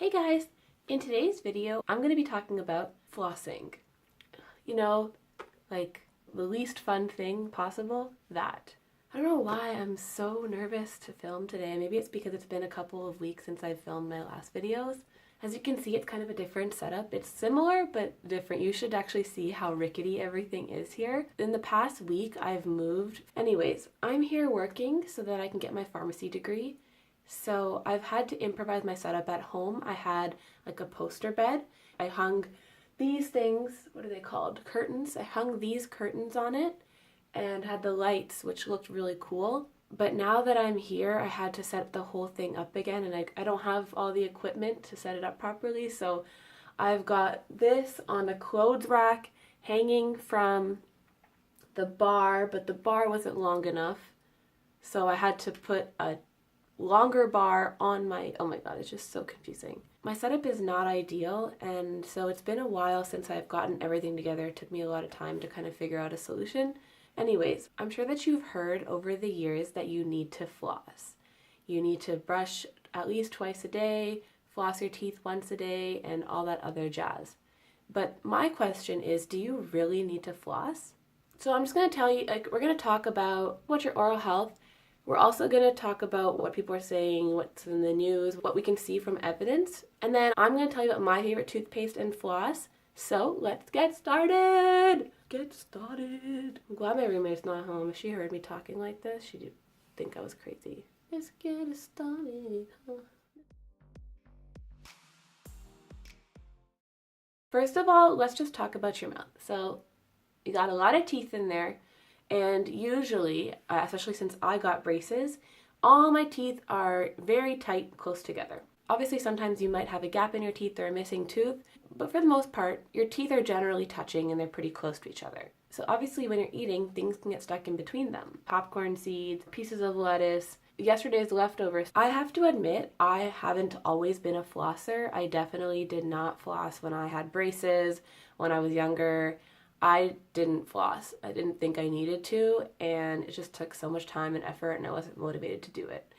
Hey guys! In today's video, I'm going to be talking about flossing. You know, like the least fun thing possible, that. I don't know why I'm so nervous to film today. Maybe it's because it's been a couple of weeks since I've filmed my last videos. As you can see, it's kind of a different setup. It's similar, but different. You should actually see how rickety everything is here. In the past week, I've moved. Anyways, I'm here working so that I can get my pharmacy degree. So I've had to improvise my setup at home. I had like a poster bed. I hung these things, what are they called? Curtains. I hung these curtains on it and had the lights, which looked really cool. But now that I'm here, I had to set the whole thing up again, and I don't have all the equipment to set it up properly. So I've got this on a clothes rack hanging from the bar, but the bar wasn't long enough. So I had to put a longer bar on my, oh my god, it's just so confusing. My setup is not ideal, and so it's been a while since I've gotten everything together. It took me a lot of time to kind of figure out a solution. Anyways, I'm sure that you've heard over the years that you need to floss. You need to brush at least twice a day, floss your teeth once a day, and all that other jazz. But my question is, do you really need to floss? So I'm just going to tell you, like, we're going to talk about what's your oral health. We're also going to talk about what people are saying, what's in the news, what we can see from evidence. And then I'm going to tell you about my favorite toothpaste and floss. So let's get started! I'm glad my roommate's not home. If she heard me talking like this, she'd think I was crazy. Let's get it started. First of all, let's just talk about your mouth. So you got a lot of teeth in there. And usually, especially since I got braces, all my teeth are very tight, close together. Obviously, sometimes you might have a gap in your teeth or a missing tooth, but for the most part, your teeth are generally touching and they're pretty close to each other. So obviously, when you're eating, things can get stuck in between them. Popcorn seeds, pieces of lettuce, yesterday's leftovers. I have to admit, I haven't always been a flosser. I definitely did not floss when I had braces, when I was younger. I didn't floss. I didn't think I needed to, and it just took so much time and effort, and I wasn't motivated to do it.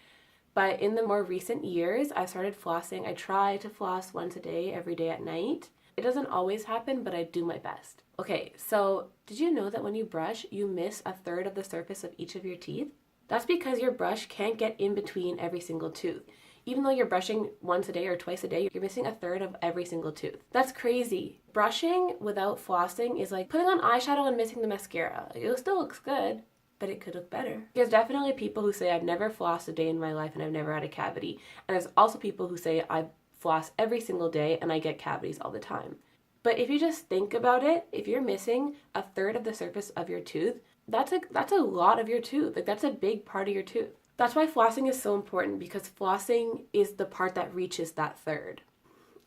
But in the more recent years, I started flossing. I try to floss once a day, every day at night. It doesn't always happen, but I do my best. Okay, so did you know that when you brush, you miss a third of the surface of each of your teeth? That's because your brush can't get in between every single tooth. Even though you're brushing once a day or twice a day, you're missing a third of every single tooth. That's crazy. Brushing without flossing is like putting on eyeshadow and missing the mascara. It still looks good, but it could look better. There's definitely people who say I've never flossed a day in my life and I've never had a cavity. And there's also people who say I floss every single day and I get cavities all the time. But if you just think about it, if you're missing a third of the surface of your tooth, that's a lot of your tooth. Like, that's a big part of your tooth. That's why flossing is so important, because flossing is the part that reaches that third.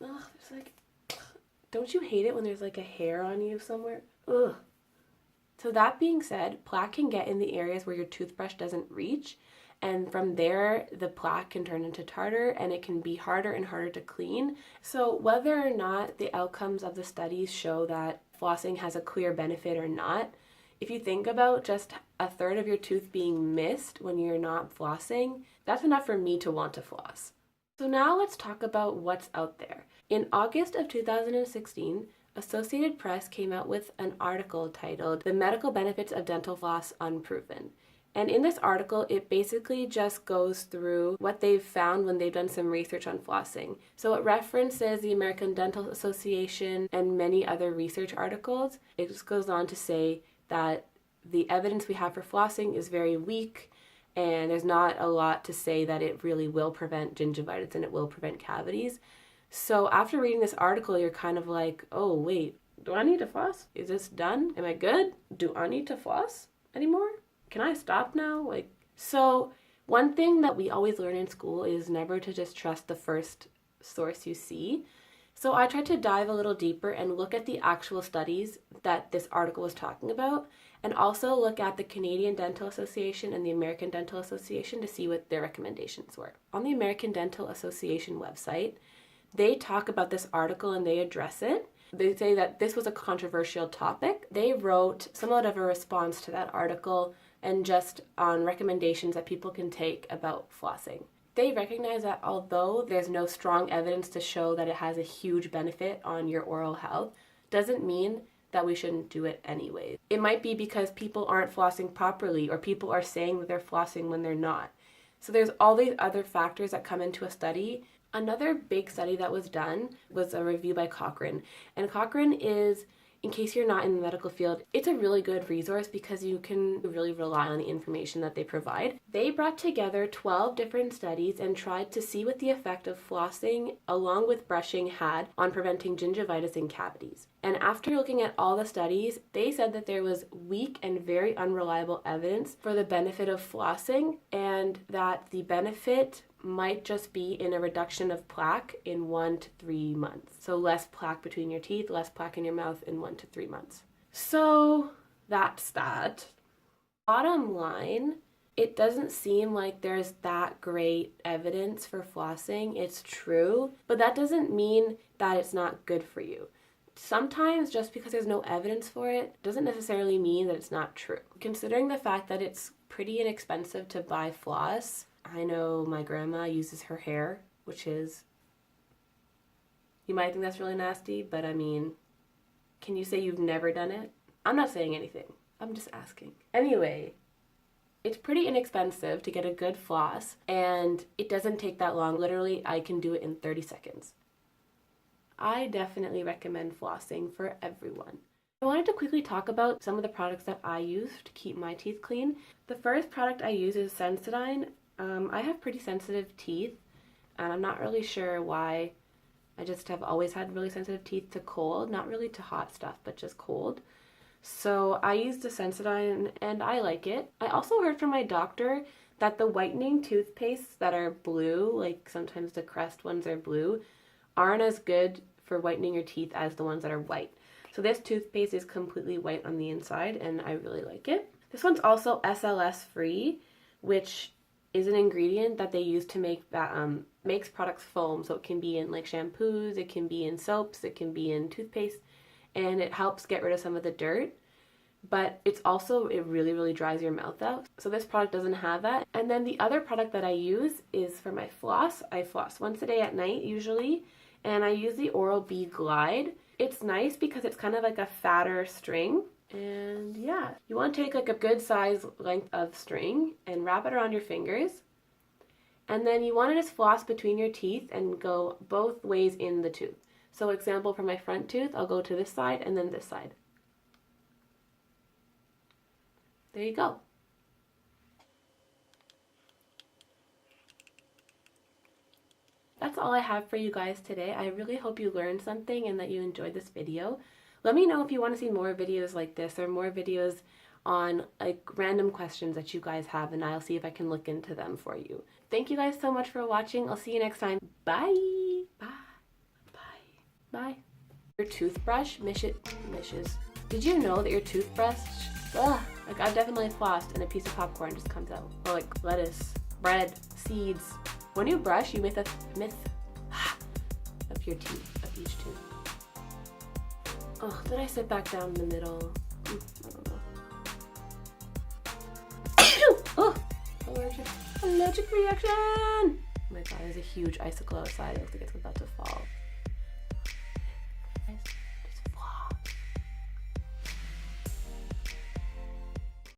Ugh, it's like, don't you hate it when there's like a hair on you somewhere? Ugh. So that being said, plaque can get in the areas where your toothbrush doesn't reach, and from there, the plaque can turn into tartar, and it can be harder and harder to clean. So whether or not the outcomes of the studies show that flossing has a clear benefit or not, if you think about just a third of your tooth being missed when you're not flossing, that's enough for me to want to floss. So now let's talk about what's out there. In August of 2016, Associated Press came out with an article titled "The Medical Benefits of Dental Floss Unproven." And in this article, it basically just goes through what they've found when they've done some research on flossing. So it references the American Dental Association and many other research articles. It just goes on to say that the evidence we have for flossing is very weak, and there's not a lot to say that it really will prevent gingivitis and it will prevent cavities. So after reading this article, you're kind of like, oh wait, do I need to floss? Is this done? Am I good? Do I need to floss anymore? Can I stop now? So one thing that we always learn in school is never to just trust the first source you see. So I tried to dive a little deeper and look at the actual studies that this article was talking about, and also look at the Canadian Dental Association and the American Dental Association to see what their recommendations were. On the American Dental Association website, they talk about this article and they address it. They say that this was a controversial topic. They wrote somewhat of a response to that article and just on recommendations that people can take about flossing. They recognize that although there's no strong evidence to show that it has a huge benefit on your oral health, doesn't mean that we shouldn't do it anyway. It might be because people aren't flossing properly, or people are saying that they're flossing when they're not. So there's all these other factors that come into a study. Another big study that was done was a review by Cochrane. And Cochrane is, in case you're not in the medical field, it's a really good resource because you can really rely on the information that they provide. They brought together 12 different studies and tried to see what the effect of flossing along with brushing had on preventing gingivitis and cavities. And after looking at all the studies, they said that there was weak and very unreliable evidence for the benefit of flossing, and that the benefit might just be in a reduction of plaque in 1 to 3 months. So less plaque between your teeth, less plaque in your mouth in 1 to 3 months. So that's that. Bottom line, it doesn't seem like there's that great evidence for flossing. It's true, but that doesn't mean that it's not good for you. Sometimes just because there's no evidence for it doesn't necessarily mean that it's not true. Considering the fact that it's pretty inexpensive to buy floss, I know my grandma uses her hair, which is, you might think that's really nasty, but I mean, can you say you've never done it? I'm not saying anything. I'm just asking. Anyway, it's pretty inexpensive to get a good floss, and it doesn't take that long. Literally, I can do it in 30 seconds. I definitely recommend flossing for everyone. I wanted to quickly talk about some of the products that I use to keep my teeth clean. The first product I use is Sensodyne. I have pretty sensitive teeth, and I'm not really sure why. I just have always had really sensitive teeth to cold, not really to hot stuff, but just cold. So I use the Sensodyne, and I like it. I also heard from my doctor that the whitening toothpastes that are blue, like sometimes the Crest ones are blue, aren't as good for whitening your teeth as the ones that are white. So this toothpaste is completely white on the inside, and I really like it. This one's also SLS free, which is an ingredient that they use to make that makes products foam. So it can be in like shampoos, it can be in soaps, it can be in toothpaste, and it helps get rid of some of the dirt. But it's also, it really dries your mouth out. So this product doesn't have that. And then the other product that I use is for my floss. I floss once a day at night usually, and I use the Oral-B Glide. It's nice because it's kind of like a fatter string. And yeah, you want to take like a good size length of string and wrap it around your fingers. And then you want to just floss between your teeth and go both ways in the tooth. So example, for my front tooth, I'll go to this side and then this side. There you go. That's all I have for you guys today. I really hope you learned something and that you enjoyed this video. Let me know if you want to see more videos like this or more videos on like random questions that you guys have, and I'll see if I can look into them for you. Thank you guys so much for watching. I'll see you next time. Bye. Bye. Bye. Bye. Your toothbrush mishes. Did you know that your toothbrush, like I've definitely flossed and a piece of popcorn just comes out. Or like lettuce, bread, seeds. When you brush, you make a myth of your teeth, of each tooth. Oh, did I sit back down in the middle? I don't know. Oh, allergic reaction! Oh my god, there's a huge icicle outside. It looks like it's about to fall.